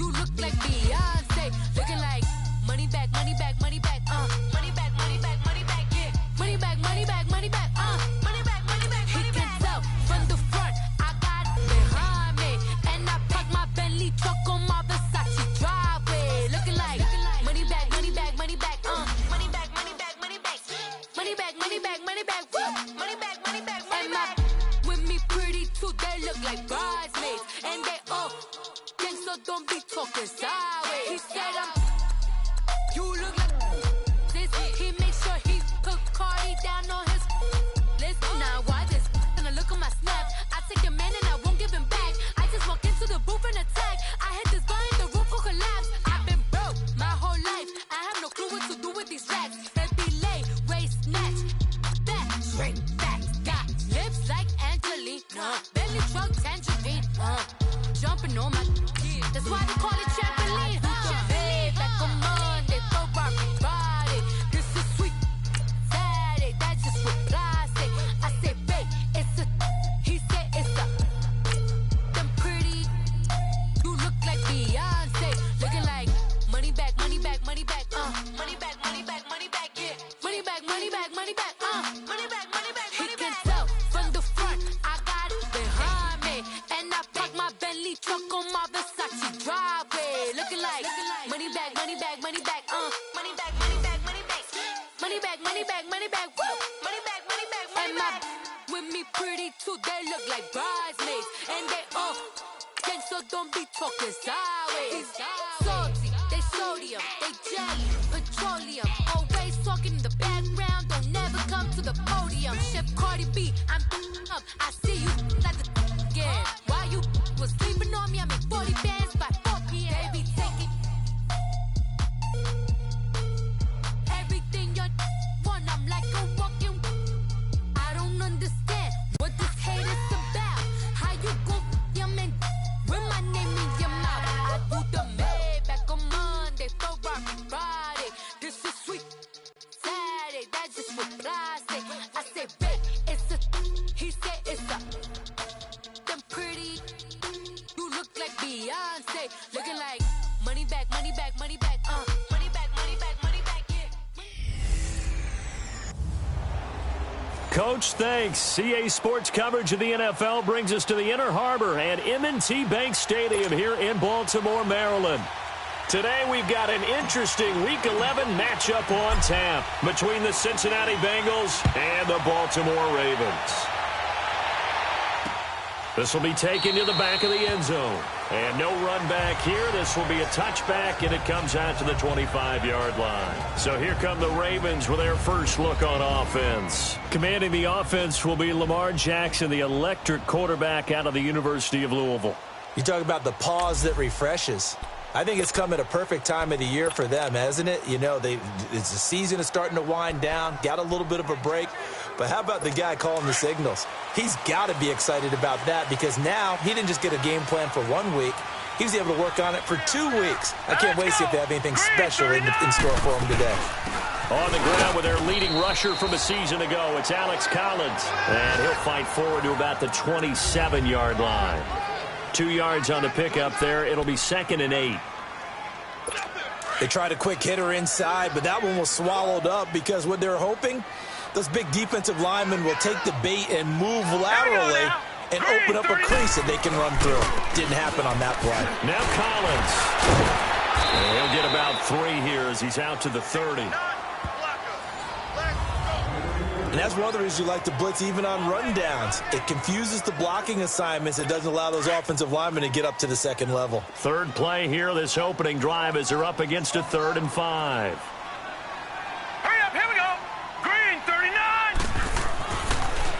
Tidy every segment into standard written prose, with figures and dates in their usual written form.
You look like Beyonce, looking like money back, money back, money back, money back, money back, money back, yeah. Money back, money back, money back, money back, money back, money back. He can tell from the front, I got it behind me, and I park my Bentley truck on my Versace driveway, looking like money back, money back, money back, money back, money back, money back, money back, money back, money back, money back, money back, money back. With me pretty too, they look like bridesmaids, and they all gang, so don't be talking sideways. He said you look like this. He makes sure he put Cardi down on his list. Now why this? Gonna look at my snap. I take your man and I won't give him back. I just walk into the booth and attack. I hit this button, the roof will collapse. I've been broke my whole life. I have no clue what to do with these racks. Baby lay, waist snatch, fat, straight facts. Got lips like Angelina, belly truck tangerine, jumping on my. That's why they call it trampoline. Hey, back on Monday, Ferrari body. This is sweet Saturday, that's just what I say. I say, babe, it's a. He said it's a. Them pretty. You look like Beyonce, looking like money back, money back, money back, money back, money back, money back, yeah. Money back, money back, money back, money back, money back, money back. He can tell from the front, I got it behind me, and I park my Bentley truck on my Versace driveway, looking like money back, money back, money back, money back, money back, money back, money back, money back, money back, woo, money back, money back, money back. With me pretty too, they look like bridesmaids, and they all gang, so don't be talking sideways. Salty, they sodium, they jelly, petroleum, always talking in the background, don't never come to the podium. Chef Cardi B, I'm up, I see you like the again. While you was sleeping on me, I make 40 bands by 4 p.m. Baby, take it. Everything you want, I'm like a walking. I don't understand what this hate is about. How you go, your man, with my name in your mouth. I do the Maybach on Monday, Ferrari Friday. This is sweet Saturday, that's just what I say. I say, babe, it's a. He said it's a. Them pretty. You look like Beyonce, looking like money back, money back, money back, money back, money back, money back, yeah. Coach, thanks. CA Sports coverage of the NFL brings us to the Inner Harbor at M&T Bank Stadium here in Baltimore, Maryland. Today we've got an interesting Week 11 matchup on tap between the Cincinnati Bengals and the Baltimore Ravens. This will be taken to the back of the end zone. And no run back here. This will be a touchback, and it comes out to the 25-yard line. So here come the Ravens with their first look on offense. Commanding the offense will be Lamar Jackson, the electric quarterback out of the University of Louisville. You talk about the pause that refreshes. I think it's come at a perfect time of the year for them, hasn't it? You know, it's the season is starting to wind down, got a little bit of a break. But how about the guy calling the signals? He's got to be excited about that because now he didn't just get a game plan for 1 week. He was able to work on it for 2 weeks. I can't wait to see if they have anything special in store for him today. On the ground with their leading rusher from a season ago, it's Alex Collins. And he'll fight forward to about the 27-yard line. 2 yards on the pickup there. It'll be 2nd and 8. They tried a quick hitter inside, but that one was swallowed up because what they're hoping, those big defensive linemen will take the bait and move laterally and open up a crease that they can run through. Didn't happen on that play. Now Collins. And he'll get about 3 here as he's out to the 30. And that's one of the reasons you like to blitz even on rundowns. It confuses the blocking assignments. It doesn't allow those offensive linemen to get up to the second level. Third play here, this opening drive as they're up against a 3rd and 5. Hurry up, here we go. Green, 39.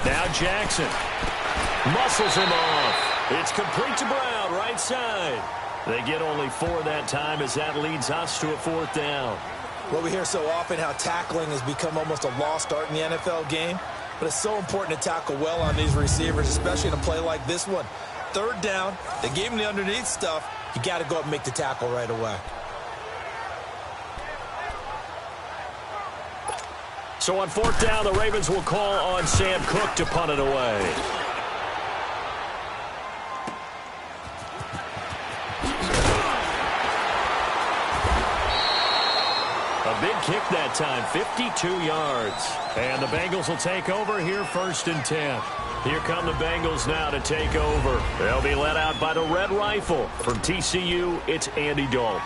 Now Jackson muscles him off. It's complete to Brown, right side. They get only 4 that time as that leads us to a 4th down. Well, we hear so often how tackling has become almost a lost art in the NFL game. But it's so important to tackle well on these receivers, especially in a play like this one. 3rd down, they gave him the underneath stuff. You got to go up and make the tackle right away. So on 4th down, the Ravens will call on Sam Cook to punt it away. big kick that time, 52 yards. And the Bengals will take over here 1st and 10. Here come the Bengals now to take over. They'll be led out by the Red Rifle. From TCU, it's Andy Dalton.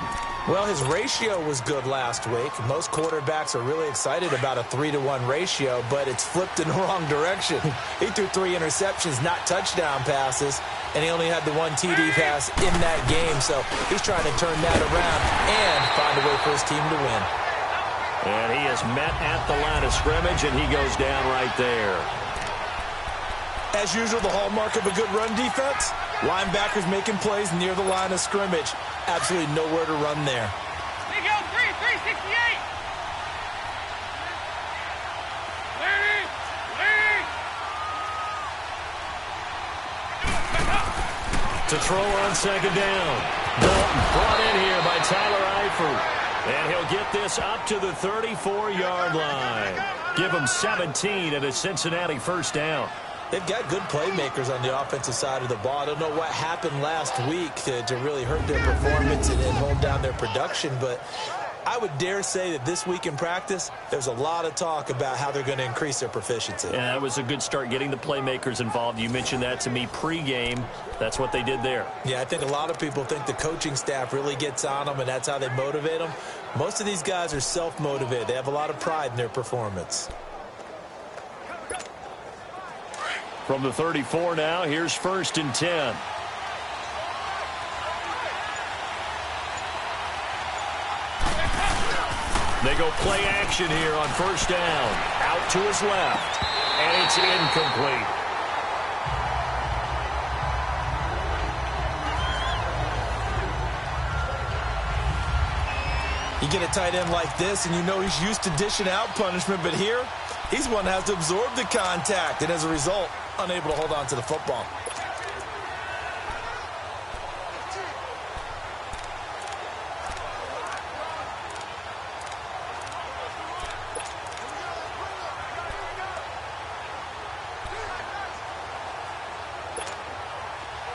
Well, his ratio was good last week. Most quarterbacks are really excited about a 3-to-1 ratio, but it's flipped in the wrong direction. He threw 3 interceptions, not touchdown passes, and he only had the 1 TD pass in that game. So he's trying to turn that around and find a way for his team to win. And he is met at the line of scrimmage, and he goes down right there. As usual, the hallmark of a good run defense, linebackers making plays near the line of scrimmage. Absolutely nowhere to run there. They go 368. To throw on 2nd down. Dalton brought in here by Tyler Eifert. And he'll get this up to the 34-yard line. Give him 17 at a Cincinnati 1st down. They've got good playmakers on the offensive side of the ball. I don't know what happened last week to really hurt their performance and hold down their production, but I would dare say that this week in practice, there's a lot of talk about how they're going to increase their proficiency. And that was a good start, getting the playmakers involved. You mentioned that to me pregame. That's what they did there. Yeah, I think a lot of people think the coaching staff really gets on them, and that's how they motivate them. Most of these guys are self-motivated. They have a lot of pride in their performance. From the 34 now, here's 1st and 10. They go play action here on 1st down. Out to his left. And it's incomplete. You get a tight end like this, and you know he's used to dishing out punishment, but here, he's one that has to absorb the contact, and as a result, unable to hold on to the football.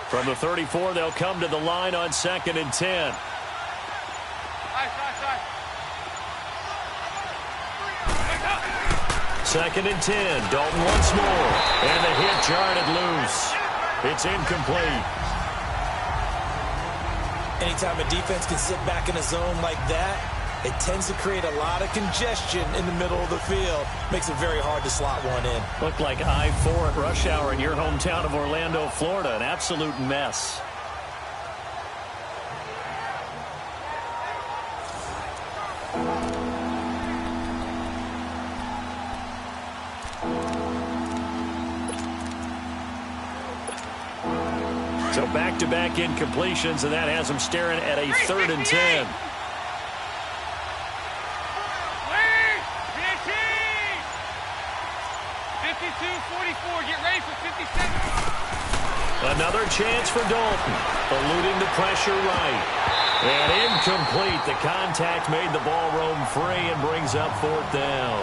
From the 34, they'll come to the line on 2nd and 10. Second and 10. Dalton once more. And the hit jarred loose. It's incomplete. Anytime a defense can sit back in a zone like that, it tends to create a lot of congestion in the middle of the field. Makes it very hard to slot one in. Looked like I-4 at rush hour in your hometown of Orlando, Florida. An absolute mess. So back-to-back incompletions, and that has them staring at a 3rd and 10. Get ready for 50 seconds. Another chance for Dalton. Eluding the pressure right. And incomplete. The contact made the ball roam free and brings up 4th down.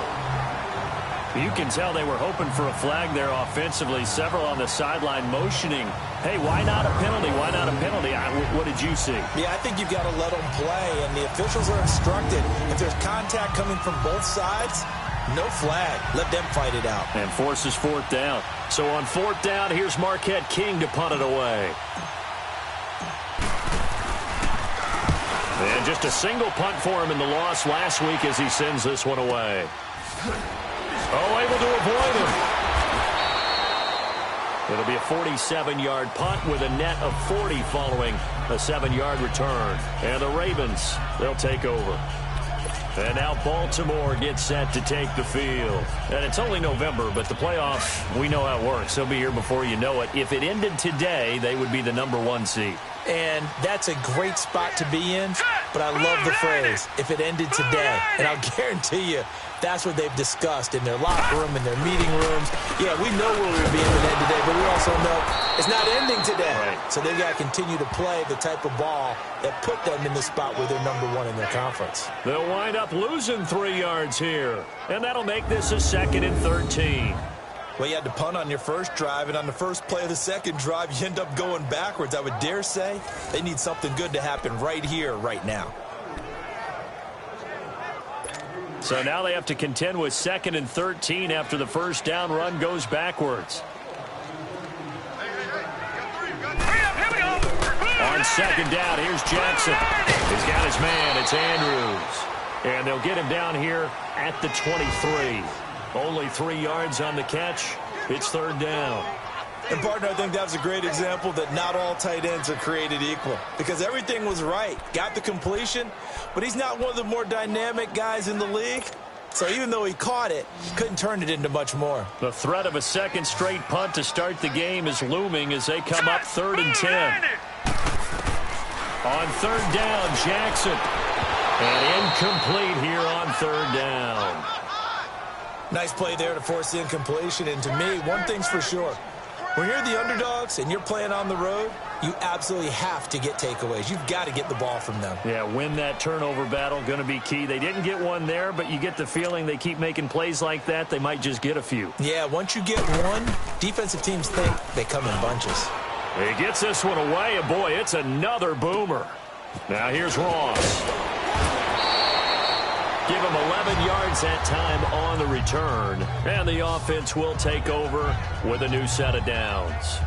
You can tell they were hoping for a flag there offensively. Several on the sideline motioning. Hey, why not a penalty? Why not a penalty? What did you see? Yeah, I think you've got to let them play, and the officials are instructed. If there's contact coming from both sides, no flag. Let them fight it out. And forces 4th down. So on 4th down, here's Marquette King to punt it away. And just a single punt for him in the loss last week as he sends this one away. Oh, able to avoid him. It'll be a 47-yard punt with a net of 40 following a 7-yard return. And the Ravens, they'll take over. And now Baltimore gets set to take the field. And it's only November, but the playoffs, we know how it works. They'll be here before you know it. If it ended today, they would be the #1 seed. And that's a great spot to be in, but I love the phrase, if it ended today. And I'll guarantee you, that's what they've discussed in their locker room, in their meeting rooms. Yeah, we know where we'll be if it ended today, but we also know it's not ending today. Right. So they've got to continue to play the type of ball that put them in the spot where they're #1 in their conference. They'll wind up losing 3 yards here, and that'll make this a 2nd and 13. Well, you had to punt on your first drive, and on the first play of the second drive, you end up going backwards. I would dare say they need something good to happen right here, right now. So now they have to contend with 2nd and 13 after the first down run goes backwards. On 2nd down, here's Jackson. He's got his man. It's Andrews. And they'll get him down here at the 23. Only 3 yards on the catch. It's 3rd down. And, partner, I think that's a great example that not all tight ends are created equal. Because everything was right. Got the completion, but he's not one of the more dynamic guys in the league. So even though he caught it, couldn't turn it into much more. The threat of a second straight punt to start the game is looming as they come up 3rd and 10. On 3rd down, Jackson. And incomplete here on 3rd down. Nice play there to force the incompletion. And to me, one thing's for sure. When you're the underdogs and you're playing on the road, you absolutely have to get takeaways. You've got to get the ball from them. Yeah, win that turnover battle, going to be key. They didn't get one there, but you get the feeling they keep making plays like that, they might just get a few. Yeah, once you get one, defensive teams think they come in bunches. He gets this one away, and boy, it's another boomer. Now here's Ross. Give him 11 yards that time on the return. And the offense will take over with a new set of downs.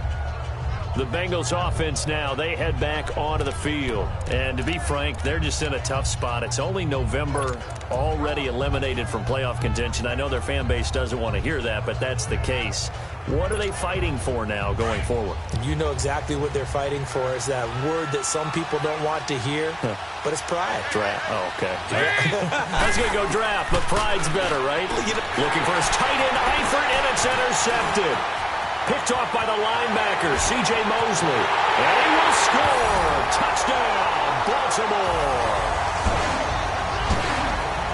The Bengals offense now, they head back onto the field. And to be frank, they're just in a tough spot. It's only November, already eliminated from playoff contention. I know their fan base doesn't want to hear that, but that's the case. What are they fighting for now going forward? You know exactly what they're fighting for is that word that some people don't want to hear, but it's pride. Draft. Oh, okay. I was going to go draft, but pride's better, right? Looking for his tight end, Eifert, and it's intercepted. Picked off by the linebacker, C.J. Mosley. And he will score. Touchdown, Baltimore.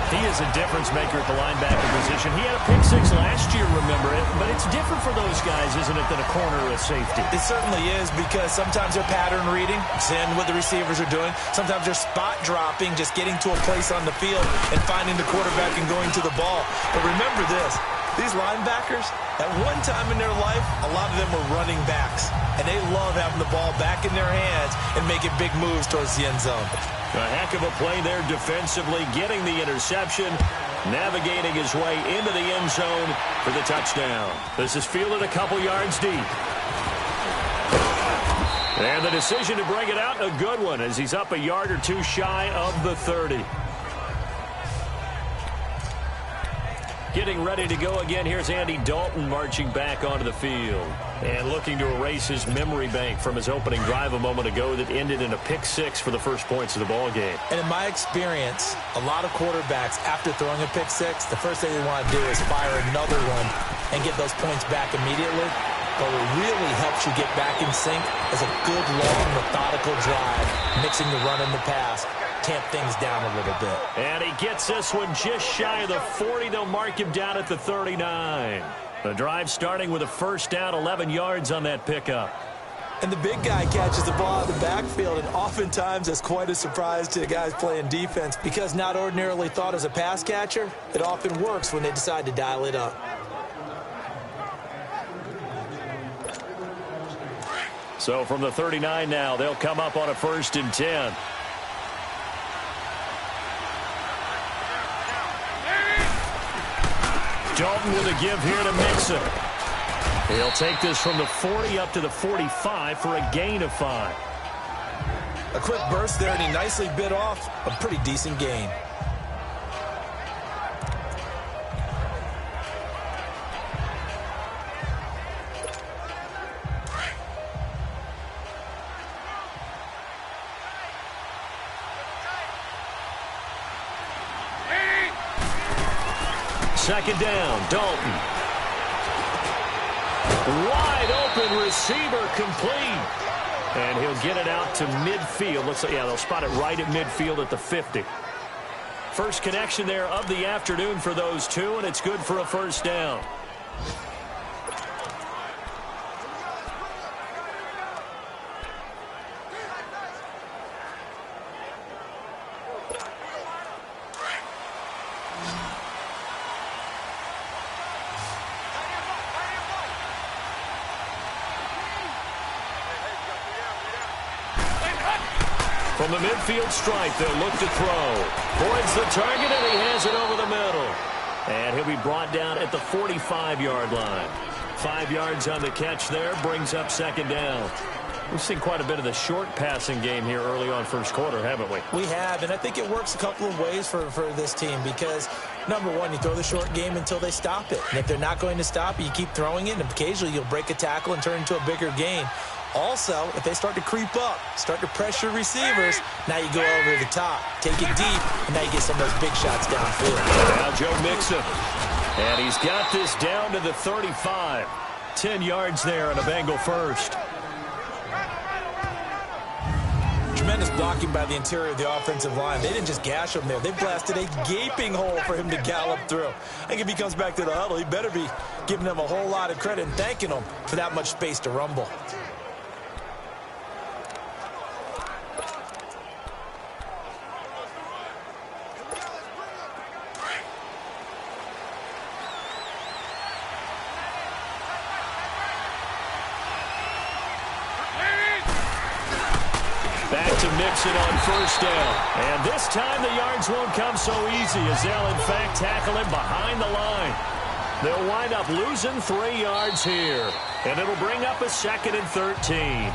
He is a difference maker at the linebacker position. He had a pick 6 last year, remember it. But it's different for those guys, isn't it, than a corner or a safety? It certainly is, because sometimes they're pattern reading, seeing what the receivers are doing. Sometimes they're spot dropping, just getting to a place on the field and finding the quarterback and going to the ball. But remember this. These linebackers, at one time in their life, a lot of them were running backs. And they love having the ball back in their hands and making big moves towards the end zone. A heck of a play there defensively, getting the interception, navigating his way into the end zone for the touchdown. This is fielded a couple yards deep. And the decision to bring it out, a good one, as he's up a yard or two shy of the 30. Getting ready to go again. Here's Andy Dalton marching back onto the field and looking to erase his memory bank from his opening drive a moment ago that ended in a pick 6 for the first points of the ball game. And in my experience, a lot of quarterbacks, after throwing a pick 6, the first thing they want to do is fire another one and get those points back immediately. But what really helps you get back in sync is a good, long, methodical drive, mixing the run and the pass. Tamp things down a little bit. And he gets this one just shy of the 40. They'll mark him down at the 39. The drive starting with a first down, 11 yards on that pickup. And the big guy catches the ball out of the backfield, and oftentimes it's quite a surprise to the guys playing defense because not ordinarily thought as a pass catcher, it often works when they decide to dial it up. So from the 39 now, they'll come up on a 1st and 10. Dalton with a give here to Mixon. He'll take this from the 40 up to the 45 for a gain of 5. A quick burst there, and he nicely bit off a pretty decent gain. Second down, Dalton. Wide open receiver complete. And he'll get it out to midfield. Looks like, yeah, they'll spot it right at midfield at the 50. First connection there of the afternoon for those two, and it's good for a first down. From the midfield stripe, they'll look to throw. Voids the target, and he has it over the middle. And he'll be brought down at the 45-yard line. 5 yards on the catch there, brings up second down. We've seen quite a bit of the short passing game here early on first quarter, haven't we? We have, and I think it works a couple of ways for this team because, number one, you throw the short game until they stop it. And if they're not going to stop it, you keep throwing it, and occasionally you'll break a tackle and turn into a bigger gain. Also, if they start to creep up, start to pressure receivers, now you go over the top, take it deep, and now you get some of those big shots downfield. Now Joe Mixon, and he's got this down to the 35. 10 yards there on a Bengal first. Tremendous blocking by the interior of the offensive line. They didn't just gash him there. They blasted a gaping hole for him to gallop through. I think if he comes back to the huddle, he better be giving them a whole lot of credit and thanking them for that much space to rumble. Back to Mixon on first down. And this time the yards won't come so easy as they'll, in fact, tackle him behind the line. They'll wind up losing 3 yards here. And it'll bring up a 2nd and 13.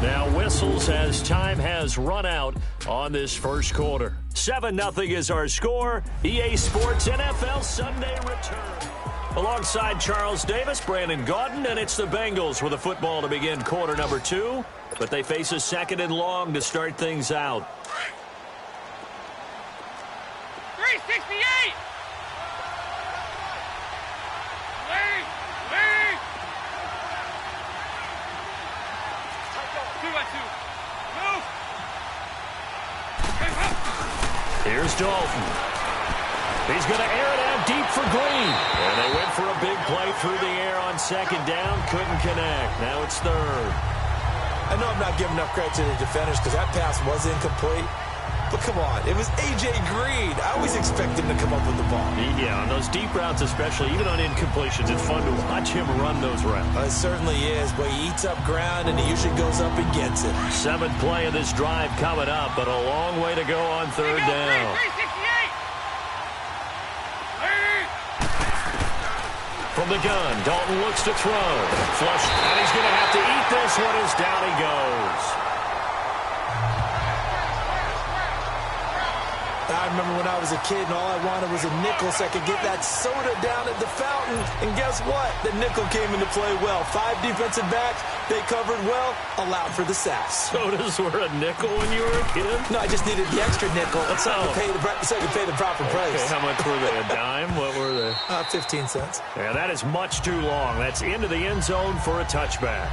Now whistles as time has run out on this first quarter. 7-0 is our score. EA Sports NFL Sunday return. Alongside Charles Davis, Brandon Gaudin, and it's the Bengals with a football to begin quarter number 2. But they face a 2nd and long to start things out. 368! Wait! 2-2. Move! Here's Dalton. He's going to air it out deep for Green. And they went for a big play through the air on second down. Couldn't connect. Now it's third. I know I'm not giving enough credit to the defenders because that pass was incomplete. But come on, it was A.J. Green. I always expect him to come up with the ball. Yeah, on those deep routes especially, even on incompletions, it's fun to watch him run those routes. It certainly is, but he eats up ground and he usually goes up and gets it. 7th play of this drive coming up, but a long way to go on third down. 368! From the gun, Dalton looks to throw. Flush, and he's going to have to eat this one as down he goes. I remember when I was a kid and all I wanted was a nickel so I could get that soda down at the fountain. And guess what? The nickel came into play well. 5 defensive backs, they covered well, allowed for the sacks. Sodas were a nickel when you were a kid? No, I just needed the extra nickel so I could pay the proper price. Okay, how much were they? A dime? What were they? 15 cents. Yeah, that is much too long. That's into the end zone for a touchback.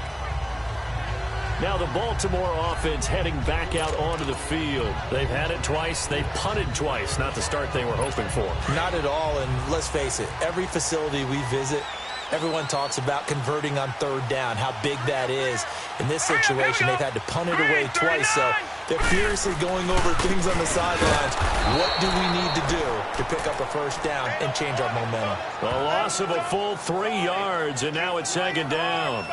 Now the Baltimore offense heading back out onto the field. They've had it twice. They've punted twice. Not the start they were hoping for. Not at all, and let's face it, every facility we visit, everyone talks about converting on third down, how big that is. In this situation, they've had to punt it away twice, so they're furiously going over things on the sidelines. What do we need to do to pick up a first down and change our momentum? A loss of a full 3 yards, and now it's second down.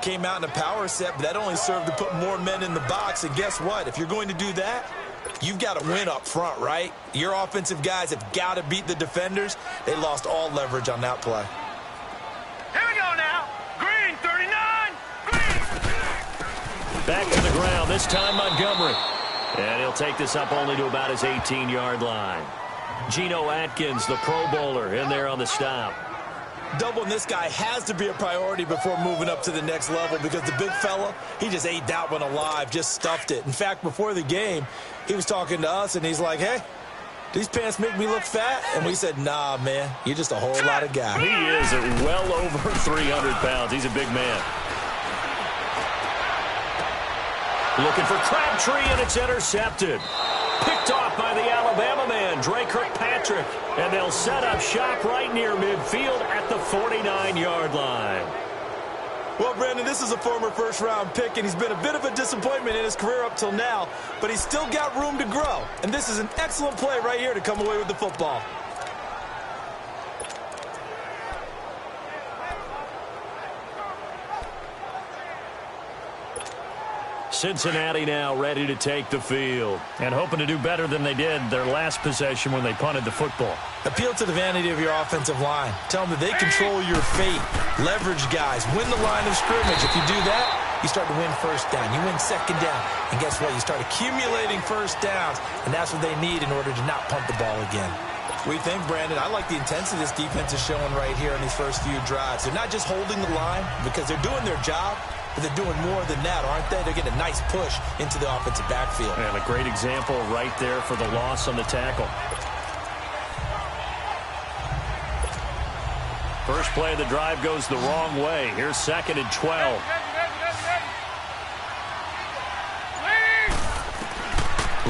Came out in a power set, but that only served to put more men in the box. And guess what? If you're going to do that, you've got to win up front, right? Your offensive guys have got to beat the defenders. They lost all leverage on that play. Here we go now. Green, 39. Green. Back to the ground, this time Montgomery. And he'll take this up only to about his 18-yard line. Geno Atkins, the Pro Bowler, in there on the stop. Doubling this guy has to be a priority before moving up to the next level because the big fella, he just ate that one alive, just stuffed it. In fact, before the game, he was talking to us, and he's like, hey, these pants make me look fat? And we said, nah, man, you're just a whole lot of guy. He is at well over 300 pounds. He's a big man. Looking for Crabtree, and it's intercepted. Picked off by the Alabama man, Dre Kirkpatrick. And they'll set up shop right near midfield at the 49-yard line. Well, Brandon, this is a former first-round pick, and he's been a bit of a disappointment in his career up till now, but he's still got room to grow. And this is an excellent play right here to come away with the football. Cincinnati now ready to take the field and hoping to do better than they did their last possession when they punted the football. Appeal to the vanity of your offensive line. Tell them that they control your fate. Leverage guys. Win the line of scrimmage. If you do that, you start to win first down. You win second down. And guess what? You start accumulating first downs, and that's what they need in order to not punt the ball again. We think, Brandon, I like the intensity this defense is showing right here in these first few drives. They're not just holding the line because they're doing their job, but they're doing more than that, aren't they? They're getting a nice push into the offensive backfield. And a great example right there for the loss on the tackle. First play of the drive goes the wrong way. Here's 2nd and 12.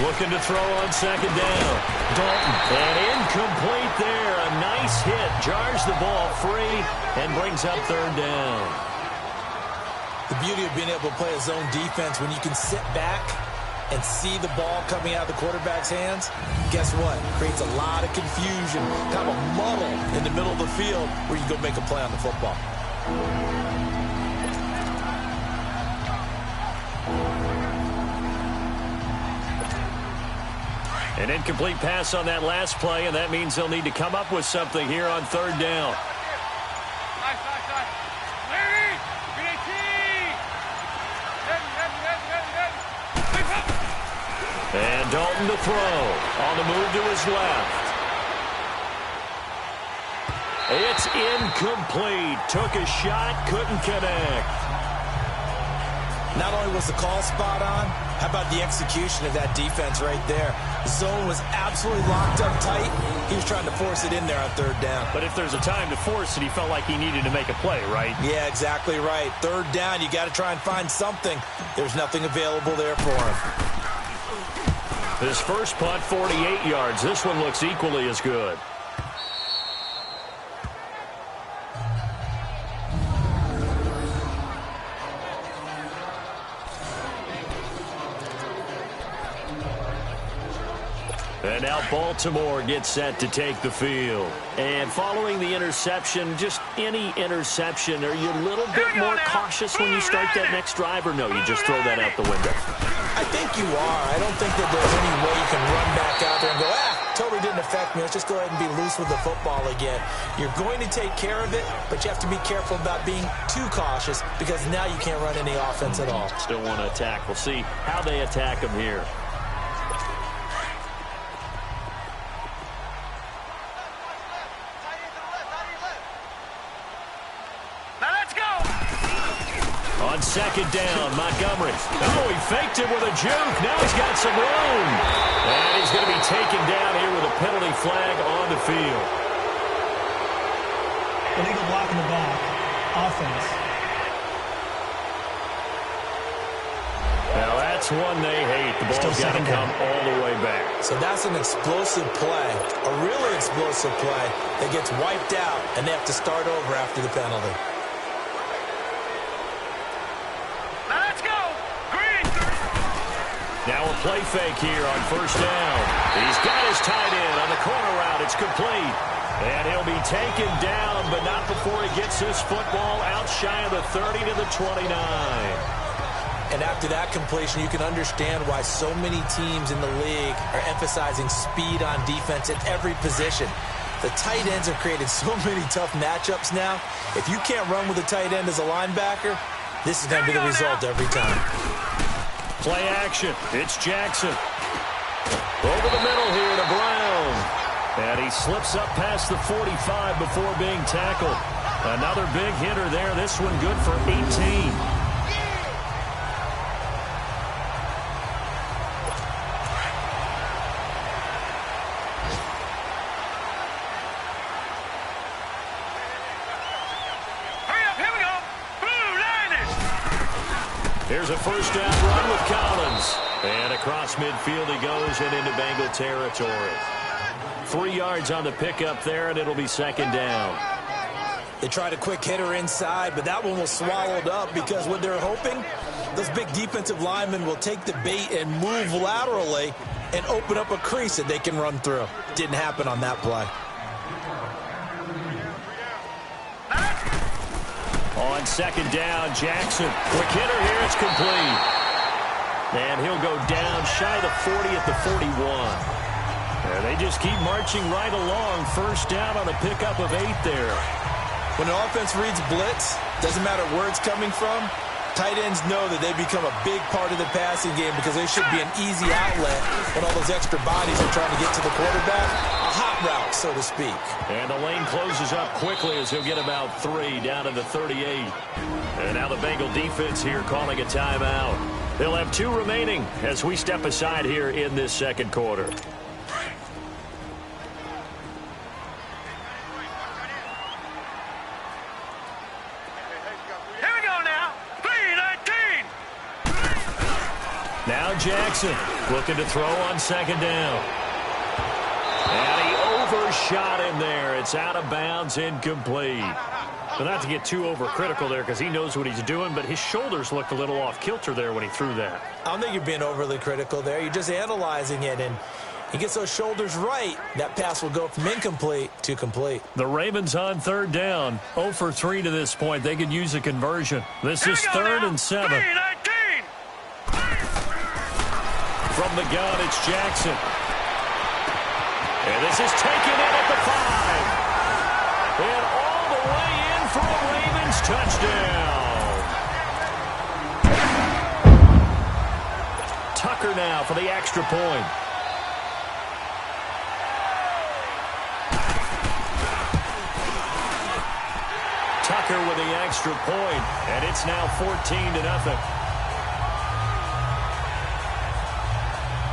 Looking to throw on 2nd down. Dalton. And incomplete there. A nice hit. Jars the ball free and brings up 3rd down. The beauty of being able to play a zone defense when you can sit back and see the ball coming out of the quarterback's hands, guess what? Creates a lot of confusion, kind of a muddle in the middle of the field where you go make a play on the football. An incomplete pass on that last play, and that means they'll need to come up with something here on 3rd down. And Dalton to throw. On the move to his left. It's incomplete. Took a shot, couldn't connect. Not only was the call spot on, how about the execution of that defense right there? The zone was absolutely locked up tight. He was trying to force it in there on 3rd down. But if there's a time to force it, he felt like he needed to make a play, right? Yeah, exactly right. 3rd down, you got to try and find something. There's nothing available there for him. His first punt, 48 yards. This one looks equally as good. And now Baltimore gets set to take the field. And following the interception, just any interception, are you a little bit more cautious when you start that next drive, or no, you just throw that out the window? I think you are. I don't think that there's any way you can run back out there and go, totally didn't affect me. Let's just go ahead and be loose with the football again. You're going to take care of it, but you have to be careful about being too cautious because now you can't run any offense at all. Still want to attack. We'll see how they attack him here. On 2nd down, Montgomery. Oh, he faked it with a juke. Now he's got some room. And he's going to be taken down here with a penalty flag on the field. Illegal block in the back. Offense. Now that's one they hate. The ball's got to come all the way back. So that's an explosive play, a really explosive play that gets wiped out, and they have to start over after the penalty. Now a play fake here on 1st down. He's got his tight end on the corner route. It's complete. And he'll be taken down, but not before he gets this football out shy of the 30 to the 29. And after that completion, you can understand why so many teams in the league are emphasizing speed on defense at every position. The tight ends have created so many tough matchups now. If you can't run with a tight end as a linebacker, this is going to be the result every time. Play action. It's Jackson. Over the middle here to Brown. And he slips up past the 45 before being tackled. Another big hitter there. This one good for 18. Here's a 1st down run with Collins. And across midfield he goes and into Bengal territory. 3 yards on the pickup there, and it'll be 2nd down. They tried a quick hitter inside, but that one was swallowed up because what they're hoping, those big defensive linemen will take the bait and move laterally and open up a crease that they can run through. Didn't happen on that play. On 2nd down, Jackson. Quick hitter here, it's complete. And he'll go down shy of the 40 at the 41. And they just keep marching right along. First down on a pickup of 8 there. When the offense reads blitz, doesn't matter where it's coming from, tight ends know that they become a big part of the passing game because they should be an easy outlet when all those extra bodies are trying to get to the quarterback. A hot route, so to speak. And the lane closes up quickly as he'll get about 3 down to the 38. And now the Bengal defense here calling a timeout. They'll have 2 remaining as we step aside here in this second quarter. Now Jackson looking to throw on second down. And he overshot him there. It's out of bounds, incomplete. Well, not to get too overcritical there because he knows what he's doing, but his shoulders looked a little off kilter there when he threw that. I don't think you're being overly critical there. You're just analyzing it, and he gets those shoulders right. That pass will go from incomplete to complete. The Ravens on third down, 0 for 3 to this point. They could use a conversion. This is 3rd and 7. From the gun, it's Jackson. And this is taken in at the 5. And all the way in for a Ravens touchdown. Tucker now for the extra point. Tucker with the extra point, and it's now 14-0.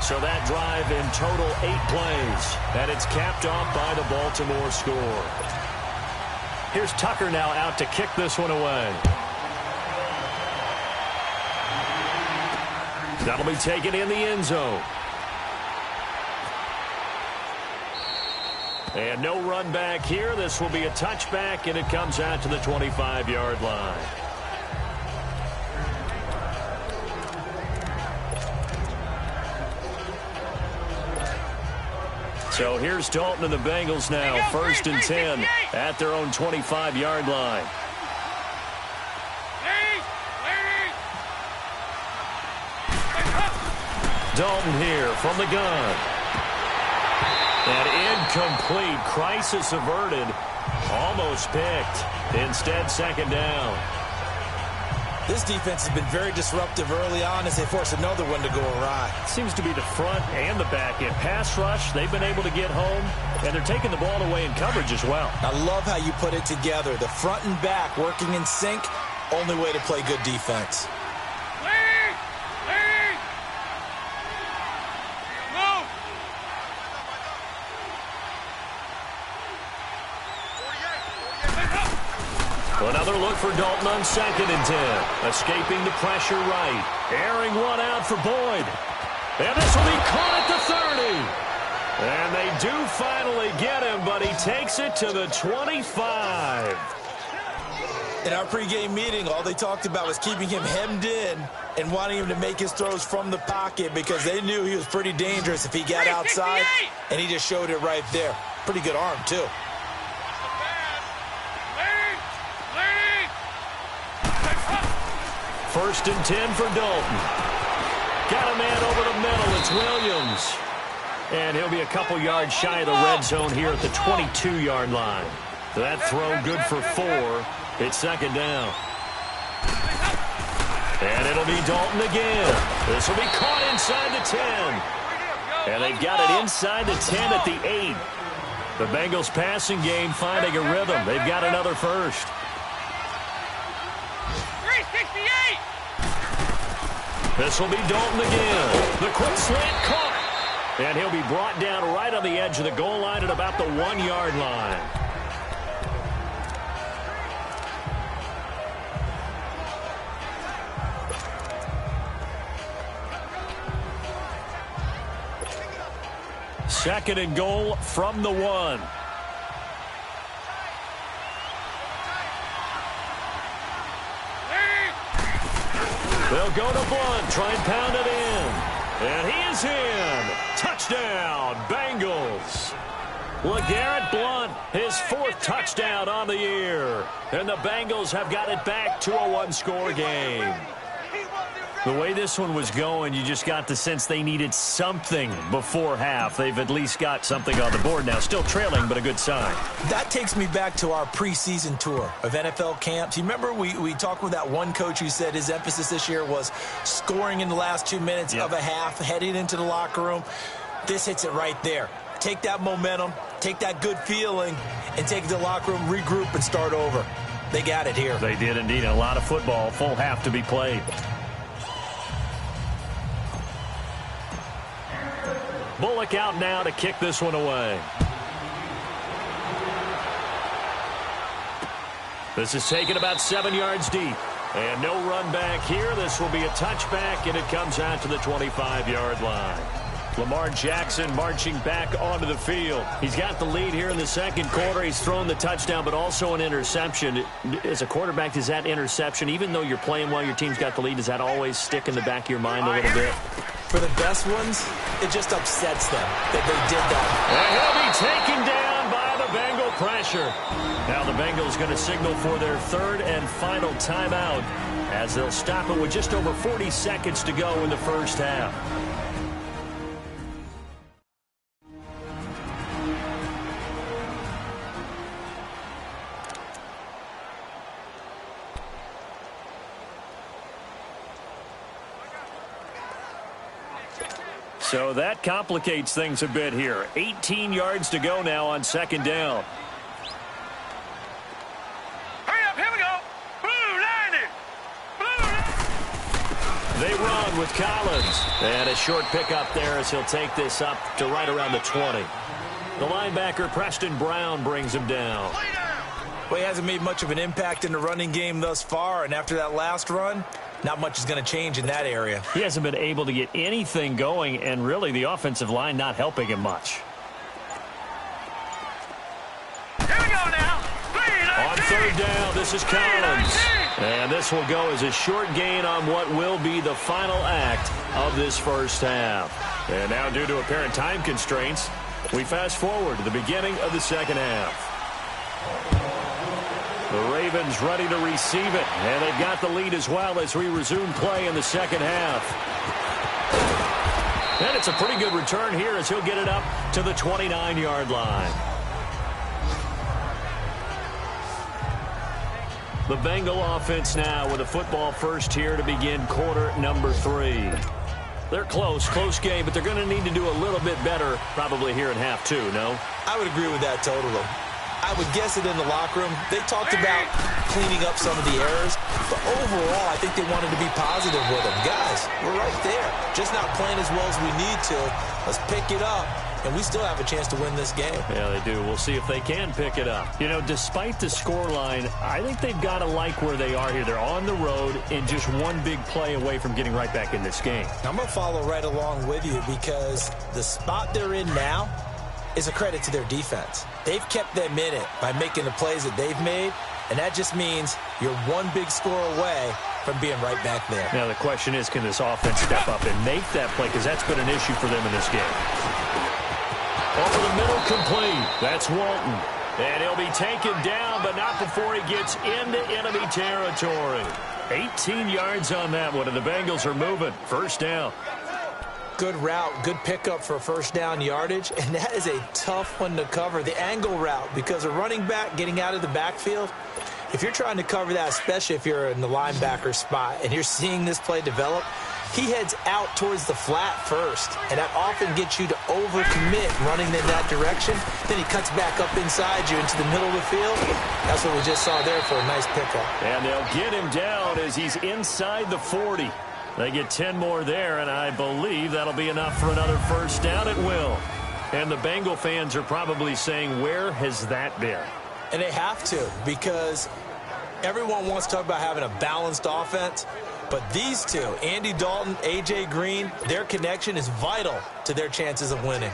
So that drive in total 8 plays, and it's capped off by the Baltimore score. Here's Tucker now out to kick this one away. That'll be taken in the end zone. And no run back here. This will be a touchback, and it comes out to the 25-yard line. So here's Dalton and the Bengals now, 1st and 10 at their own 25-yard line. Dalton here from the gun. And incomplete. Crisis averted. Almost picked. Instead, second down. This defense has been very disruptive early on as they force another one to go awry. Seems to be the front and the back end. Pass rush, they've been able to get home, and they're taking the ball away in coverage as well. I love how you put it together. The front and back working in sync, only way to play good defense. Another look for Dalton on 2nd and 10. Escaping the pressure right. Airing one out for Boyd. And this will be caught at the 30. And they do finally get him, but he takes it to the 25. In our pregame meeting, all they talked about was keeping him hemmed in and wanting him to make his throws from the pocket because they knew he was pretty dangerous if he got outside, and he just showed it right there. Pretty good arm, too. First and 10 for Dalton. Got a man over the middle. It's Williams. And he'll be a couple yards shy of the red zone here at the 22-yard line. That throw good for 4. It's second down. And it'll be Dalton again. This will be caught inside the 10. And they've got it inside the 10 at the 8. The Bengals passing game finding a rhythm. They've got another first. This will be Dalton again. The quick slant caught. And he'll be brought down right on the edge of the goal line at about the 1-yard line. Second and goal from the 1. They'll go to Blunt, try and pound it in. And he is in. Touchdown, Bengals. LeGarrette Blunt, his 4th touchdown on the year. And the Bengals have got it back to a 1-score game. The way this one was going, you just got the sense they needed something before half. They've at least got something on the board now. Still trailing, but a good sign. That takes me back to our preseason tour of NFL camps. You remember we talked with that one coach who said his emphasis this year was scoring in the last 2 minutes of a half, heading into the locker room. This hits it right there. Take that momentum, take that good feeling, and take it to the locker room, regroup, and start over. They got it here. They did indeed. A lot of football, full half to be played. Bullock out now to kick this one away. This is taken about 7 yards deep. And no run back here. This will be a touchback, and it comes out to the 25-yard line. Lamar Jackson marching back onto the field. He's got the lead here in the second quarter. He's thrown the touchdown, but also an interception. As a quarterback, does that interception, even though you're playing well, your team's got the lead, does that always stick in the back of your mind a little bit? For the best ones, it just upsets them that they did that. And he'll be taken down by the Bengal pressure. Now the Bengals going to signal for their third and final timeout as they'll stop it with just over 40 seconds to go in the first half. So that complicates things a bit here. 18 yards to go now on second down. Hurry up, here we go. Blue line it. Blue line. They run with Collins. And a short pickup there as he'll take this up to right around the 20. The linebacker, Preston Brown, brings him down. Well, he hasn't made much of an impact in the running game thus far, and after that last run, not much is going to change in that area. He hasn't been able to get anything going, and really the offensive line not helping him much. Here we go now. On third down, this is Collins. And this will go as a short gain on what will be the final act of this first half. And now, due to apparent time constraints, we fast forward to the beginning of the second half. The Ravens ready to receive it, and they've got the lead as well as we resume play in the second half. And it's a pretty good return here as he'll get it up to the 29-yard line. The Bengal offense now with a football first here to begin quarter number 3. They're close game, but they're going to need to do a little bit better probably here in half 2, no? I would agree with that totally. I would guess it in the locker room. They talked about cleaning up some of the errors, but overall, I think they wanted to be positive with them. Guys, we're right there. Just not playing as well as we need to. Let's pick it up, and we still have a chance to win this game. Yeah, they do. We'll see if they can pick it up. You know, despite the scoreline, I think they've got to like where they are here. They're on the road and just one big play away from getting right back in this game. I'm going to follow right along with you because the spot they're in now is a credit to their defense. They've kept them in it by making the plays that they've made, and that just means you're one big score away from being right back there. Now the question is, can this offense step up and make that play? Because that's been an issue for them in this game. Over the middle, complete. That's Walton. And he'll be taken down, but not before he gets into enemy territory. 18 yards on that one, and the Bengals are moving. First down. Good route, good pickup for first down yardage, and that is a tough one to cover, the angle route, because a running back getting out of the backfield, if you're trying to cover that, especially if you're in the linebacker spot and you're seeing this play develop, he heads out towards the flat first, and that often gets you to overcommit running in that direction. Then he cuts back up inside you into the middle of the field. That's what we just saw there for a nice pickup. And they'll get him down as he's inside the 40. They get 10 more there, and I believe that'll be enough for another first down. It will. And the Bengal fans are probably saying, where has that been? And they have to, because everyone wants to talk about having a balanced offense, but these two, Andy Dalton, A.J. Green, their connection is vital to their chances of winning.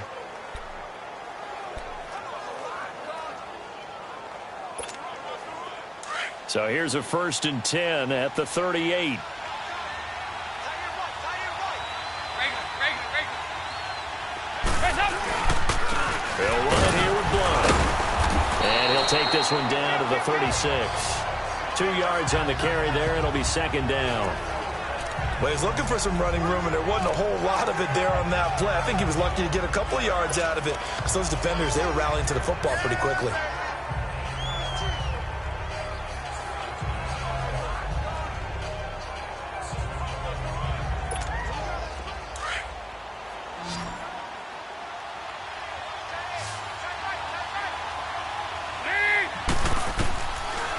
So here's a 1st and 10 at the 38. They'll run it here with Blunt. And he'll take this one down to the 36. 2 yards on the carry there. It'll be second down. Well, he's looking for some running room, and there wasn't a whole lot of it there on that play. I think he was lucky to get a couple of yards out of it, because those defenders, they were rallying to the football pretty quickly.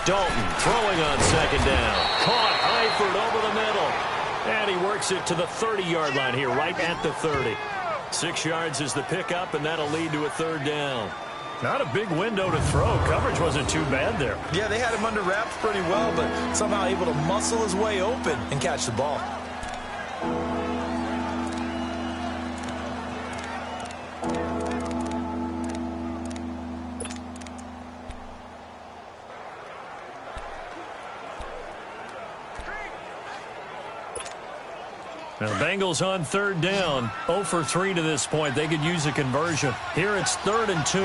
Dalton throwing on second down. Caught Eifert over the middle. And he works it to the 30-yard line here, right at the 30. 6 yards is the pickup, and that'll lead to a third down. Not a big window to throw. Coverage wasn't too bad there. Yeah, they had him under wraps pretty well, but somehow able to muscle his way open and catch the ball. Now, Bengals on third down. 0 for 3 to this point. They could use a conversion. Here it's 3rd and 2.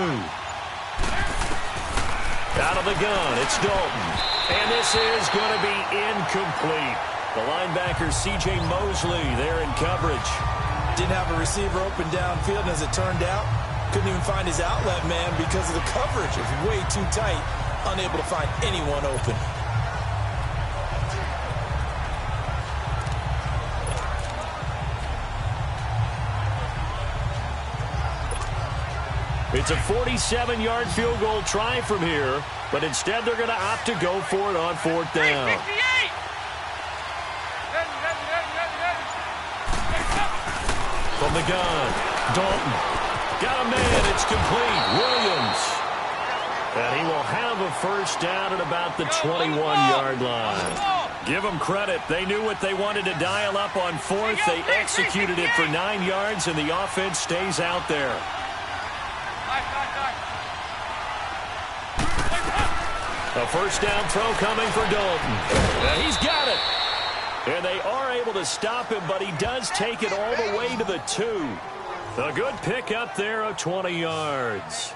Out of the gun, it's Dalton. And this is going to be incomplete. The linebacker, C.J. Mosley, there in coverage. Didn't have a receiver open downfield, and as it turned out, couldn't even find his outlet man because of the coverage. It was way too tight, unable to find anyone open. It's a 47-yard field goal try from here, but instead they're going to opt to go for it on 4th down. From the gun, Dalton. Got a man, it's complete. Williams. And he will have a first down at about the 21-yard line. Give them credit. They knew what they wanted to dial up on 4th. They executed it for 9 yards, and the offense stays out there. A first down throw coming for Dalton. And he's got it. And they are able to stop him, but he does take it all the way to the 2. A good pickup there of 20 yards.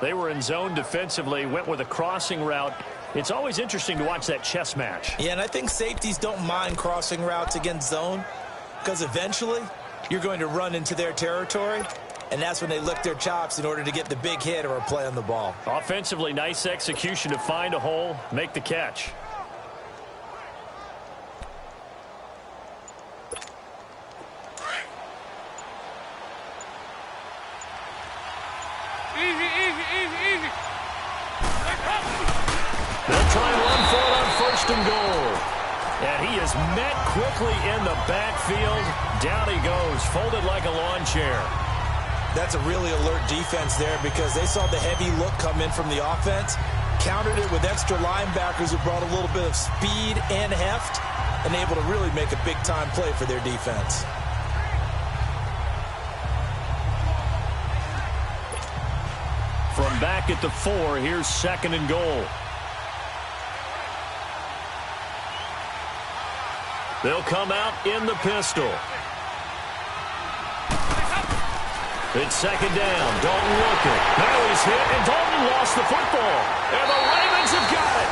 They were in zone defensively, went with a crossing route. It's always interesting to watch that chess match. Yeah, and I think safeties don't mind crossing routes against zone, because eventually you're going to run into their territory. And that's when they lick their chops in order to get the big hit or a play on the ball. Offensively, nice execution to find a hole, make the catch. Easy. They'll try and run for it on 1st and goal. And he is met quickly in the backfield. Down he goes, folded like a lawn chair. That's a really alert defense there because they saw the heavy look come in from the offense, countered it with extra linebackers who brought a little bit of speed and heft, and able to really make a big-time play for their defense. From back at the 4, here's 2nd and goal. They'll come out in the pistol. It's 2nd down. Dalton looking. Now he's hit, and Dalton lost the football. And the Ravens have got it.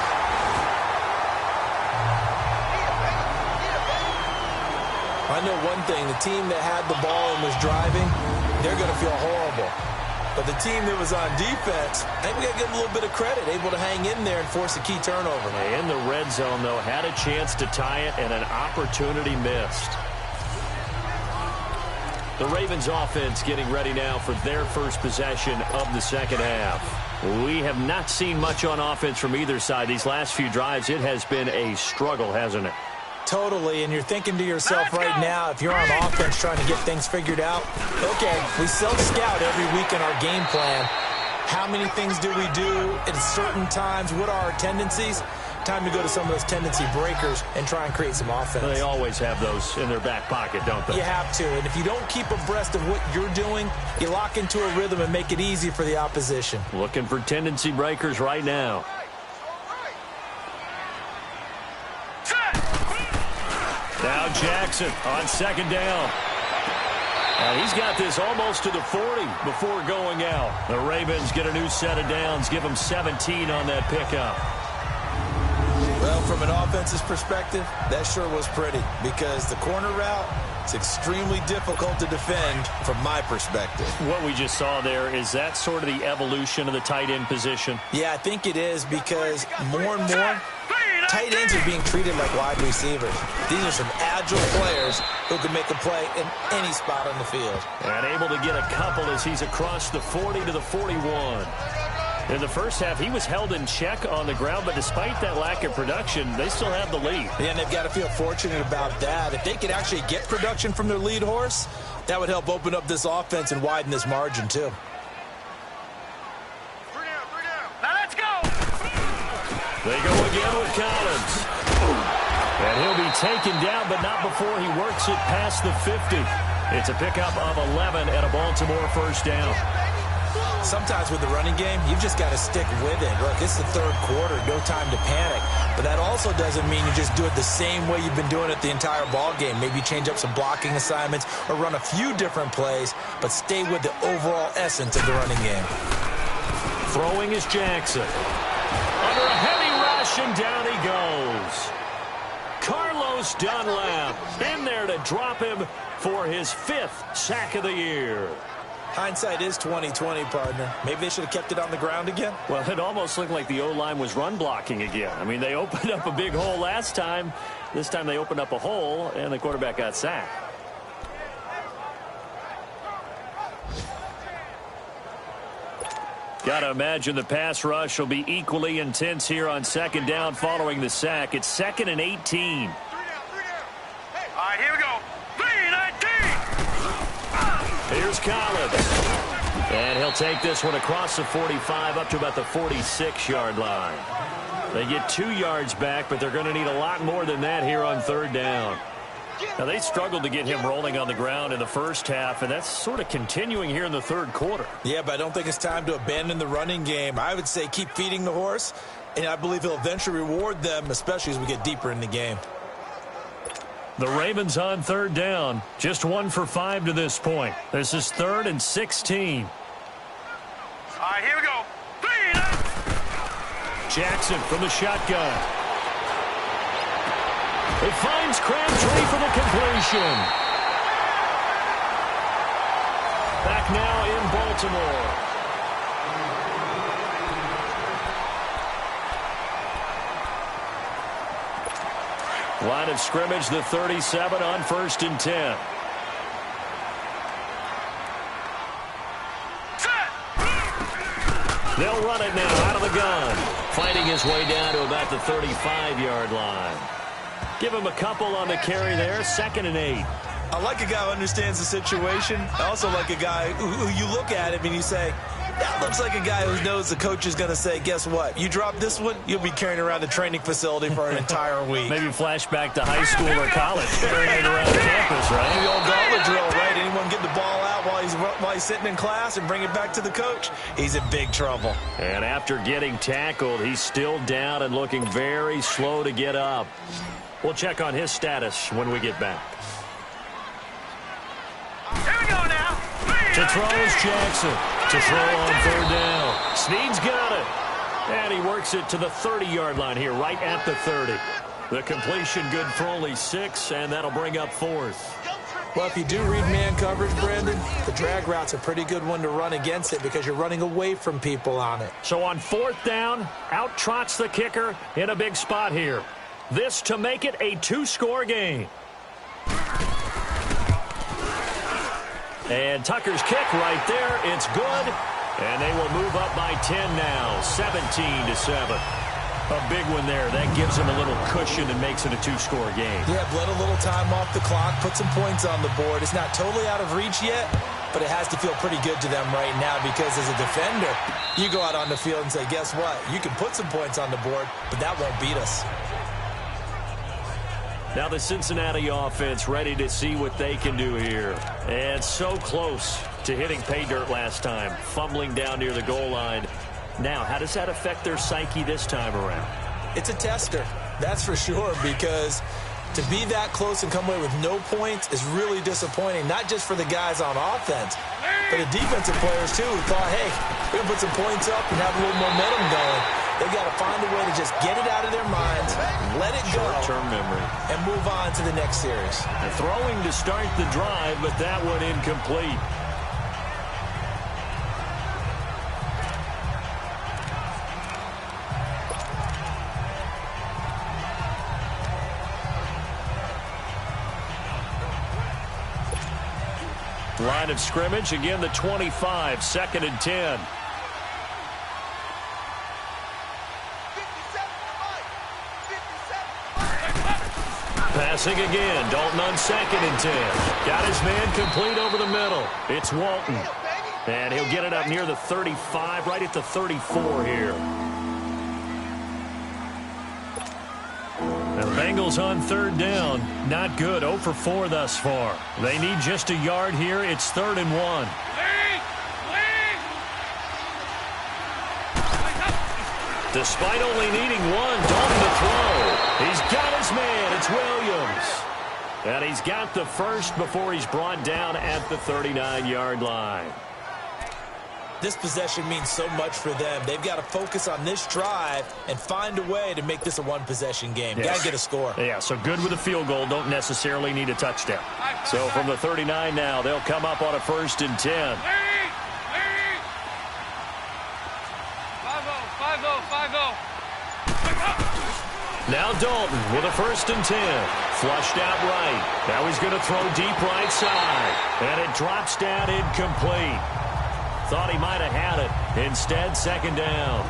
I know one thing. The team that had the ball and was driving, they're going to feel horrible. But the team that was on defense, I think we got to give them a little bit of credit, able to hang in there and force a key turnover. In the red zone, though, had a chance to tie it, and an opportunity missed. The Ravens offense getting ready now for their first possession of the second half. We have not seen much on offense from either side. These last few drives, it has been a struggle, hasn't it? Totally, and you're thinking to yourself right now, if you're on offense trying to get things figured out, okay, we self-scout every week in our game plan. How many things do we do at certain times? What are our tendencies? Time to go to some of those tendency breakers and try and create some offense. They always have those in their back pocket, don't they? You have to, and if you don't keep abreast of what you're doing, you lock into a rhythm and make it easy for the opposition. Looking for tendency breakers right now. Now Jackson on 2nd down. And he's got this almost to the 40 before going out. The Ravens get a new set of downs, give them 17 on that pickup. Well, from an offensive perspective, that sure was pretty because the corner route is extremely difficult to defend from my perspective. What we just saw there, is that sort of the evolution of the tight end position? Yeah, I think it is because more and more tight ends are being treated like wide receivers. These are some agile players who can make a play in any spot on the field. And able to get a couple as he's across the 40 to the 41. In the first half, he was held in check on the ground, but despite that lack of production, they still have the lead. Yeah, and they've got to feel fortunate about that. If they could actually get production from their lead horse, that would help open up this offense and widen this margin, too. Now let's go. They go again with Collins. And he'll be taken down, but not before he works it past the 50. It's a pickup of 11 and a Baltimore first down. Sometimes with the running game, you've just got to stick with it. Look, it's the third quarter, no time to panic. But that also doesn't mean you just do it the same way you've been doing it the entire ball game. Maybe change up some blocking assignments or run a few different plays, but stay with the overall essence of the running game. Throwing is Jackson. Under a heavy rush, and down he goes. Carlos Dunlap in there to drop him for his 5th sack of the year. Hindsight is 20/20, partner. Maybe they should have kept it on the ground again. Well, it almost looked like the O-line was run blocking again. I mean, they opened up a big hole last time. This time they opened up a hole, and the quarterback got sacked. Got to imagine the pass rush will be equally intense here on second down following the sack. It's 2nd and 18. All right, here we go. 3-19. Here's Collins. And he'll take this one across the 45 up to about the 46-yard line. They get 2 yards back, but they're going to need a lot more than that here on third down. Now, they struggled to get him rolling on the ground in the first half, and that's sort of continuing here in the third quarter. Yeah, but I don't think it's time to abandon the running game. I would say keep feeding the horse, and I believe he'll eventually reward them, especially as we get deeper in the game. The Ravens on third down. Just 1 for 5 to this point. This is 3rd and 16. All right, here we go. 3-19. Jackson from the shotgun. It finds Crabtree for the completion. Back now in Baltimore. Line of scrimmage, the 37 on 1st and 10. They'll run it now out of the gun. Fighting his way down to about the 35-yard line. Give him a couple on the carry there. 2nd and 8. I like a guy who understands the situation. I also like a guy who you look at him and you say, that looks like a guy who knows the coach is going to say, guess what? You drop this one, you'll be carrying around the training facility for an entire week. Maybe flashback to high school or college, carrying it around campus, right? The old gauntlet drill, right? Anyone get the ball out while he's sitting in class and bring it back to the coach? He's in big trouble. And after getting tackled, he's still down and looking very slow to get up. We'll check on his status when we get back. Here we go now. To throw is Jackson. To throw on third down. Snead's got it. And he works it to the 30-yard line here, right at the 30. The completion good for only 6, and that'll bring up 4th. Well, if you do read man coverage, Brandon, the drag route's a pretty good one to run against it because you're running away from people on it. So on 4th down, out trots the kicker in a big spot here. This to make it a 2-score game. And Tucker's kick right there. It's good. And they will move up by 10 now, 17-7. A big one there. That gives them a little cushion and makes it a 2-score game. Yeah, let a little time off the clock, put some points on the board. It's not totally out of reach yet, but it has to feel pretty good to them right now because as a defender, you go out on the field and say, guess what? You can put some points on the board, but that won't beat us. Now the Cincinnati offense ready to see what they can do here. And so close to hitting pay dirt last time, fumbling down near the goal line. Now, how does that affect their psyche this time around? It's a tester, that's for sure, because to be that close and come away with no points is really disappointing, not just for the guys on offense, but the defensive players, too, who thought, hey, we're going to put some points up and have a little momentum going. They've got to find a way to just get it out of their minds, let it go, short-term memory, and move on to the next series. Throwing to start the drive, but that one incomplete. Line of scrimmage, again the 25, 2nd and 10. Passing again, Dalton on 2nd and 10. Got his man complete over the middle. It's Walton. And he'll get it up near the 35, right at the 34 here. The Bengals on 3rd down. Not good. 0 for 4 thus far. They need just a yard here. It's 3rd and 1. Despite only needing one, Dalton to throw. He's got his man. It's Williams. And he's got the first before he's brought down at the 39-yard line. This possession means so much for them. They've got to focus on this drive and find a way to make this a one-possession game. Yes. Got to get a score. Yeah, so good with a field goal. Don't necessarily need a touchdown. So from the 39 now, they'll come up on a 1st and 10. 5-0. Now Dalton with a 1st and 10. Flushed out right. Now he's going to throw deep right side. And it drops down incomplete. Thought he might have had it. Instead, 2nd down.